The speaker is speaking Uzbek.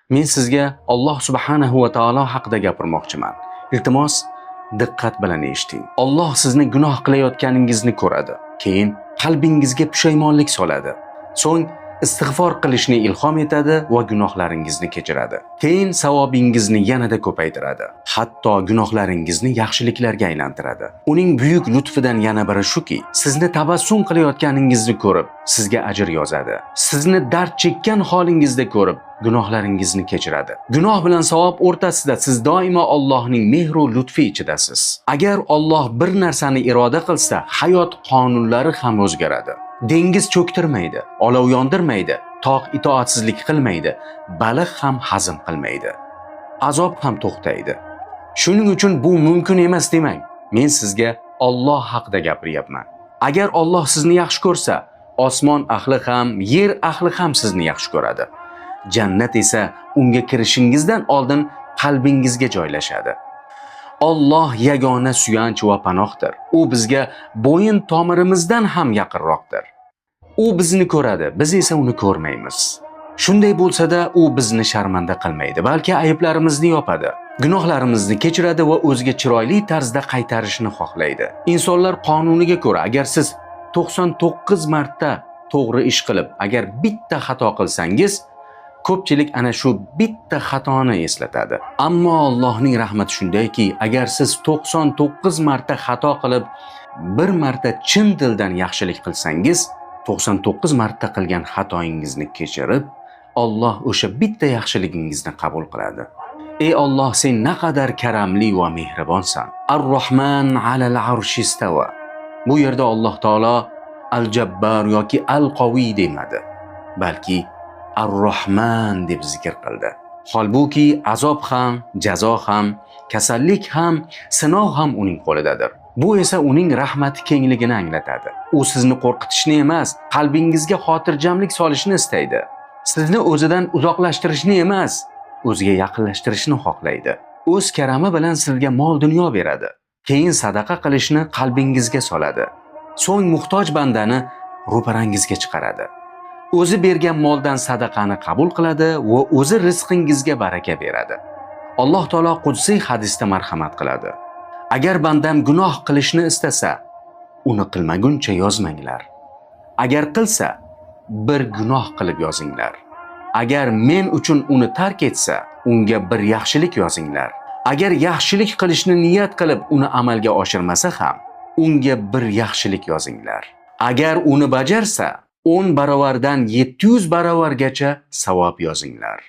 Men sizga Alloh subhanahu va taolo haqida gapirmoqchiman. Iltimos, diqqat bilan eshiting. Alloh sizni gunoh qilayotganingizni ko'radi. Keyin qalbingizga pushaymonlik soladi. So'ng istig'for qilishni ilhom etadi va gunohlaringizni kechiradi. Keyin savobingizni yanada ko'paytiradi. Hatto gunohlaringizni yaxshiliklarga aylantiradi. Uning buyuk lutfidan yana biri shuki, sizni tabassum qilayotganingizni ko'rib, sizga ajr yozadi. Sizni dard chekkan holingizda ko'rib, gunohlaringizni kechiradi. Gunoh bilan savob o'rtasida siz doimo Allohning mehr va lutfi ichidasiz. Agar Alloh bir narsani iroda qilsa, hayot qonunlari ham o'zgaradi. Dengiz cho'ktirmaydi, olov yondirmaydi, tog' itoatsizlik qilmaydi, baliq ham hazm qilmaydi. Azob ham to'xtaydi. Shuning uchun bu mumkin emas demang. Men sizga Alloh haqida gapiryapman. Agar Alloh sizni yaxshi ko'rsa, osmon ahli ham, yer ahli ham sizni yaxshi ko'radi. Jannat esa unga kirishingizdan oldin qalbingizga joylashadi. Alloh yagona suyanch va panohdir. U bizga bo'yin tomirimizdan ham yaqinroqdir. U bizni ko'radi, biz esa uni ko'rmaymiz. Shunday bo'lsa-da, u bizni sharmanda qilmaydi, balki ayblarimizni yopadi. Gunohlarimizni kechiradi va o'ziga chiroyli tarzda qaytarishni xohlaydi. Insonlar qonuniga ko'ra, agar siz 99 marta to'g'ri ish qilib, agar bitta xato qilsangiz, ko'pchilik ana shu bitta xatoni eslatadi. Ammo Allohning rahmati shundayki, agar siz 99 marta xato qilib, bir marta chin dildan yaxshilik qilsangiz, 99 marta qilgan xatoingizni kechirib, Alloh o'sha bitta yaxshiligingizni qabul qiladi. Ey Alloh, sen naqadar karamli va mehribonsan. Ar-Rahman alal arshi istawa. Bu yerda Alloh taolo Al-Jabbar yoki Al-Qaviy demadi, balki Ar-Rahman deb zikr qildi. Holbuki azob ham, jazo ham, kasallik ham, sinov ham uning qo'lidadir. Bu esa uning rahmati kengligini anglatadi. U sizni qo'rqitishni emas, qalbingizga xotirjamlik solishni istaydi. Sizni o'zidan uzoqlashtirishni emas, o'ziga yaqinlashtirishni xohlaydi. O'z karami bilan sizga mol-dunyo beradi. Keyin sadaqa qilishni qalbingizga soladi. So'ng muhtoj bandani ro'parangizga chiqaradi. O'zi bergan moldan sadaqani qabul qiladi va o'zi rizqingizga baraka beradi. Alloh taolo qudsiy hadisda marhamat qiladi. Agar bandam gunoh qilishni istasa, uni qilmaguncha yozmanglar. Agar qilsa, bir gunoh qilib yozinglar. Agar men uchun uni tark etsa, unga bir yaxshilik yozinglar. Agar yaxshilik qilishni niyat qilib uni amalga oshirmasa ham, unga bir yaxshilik yozinglar. Agar uni bajarsa, 10 barobardan 700 barobargacha savob yozinglar.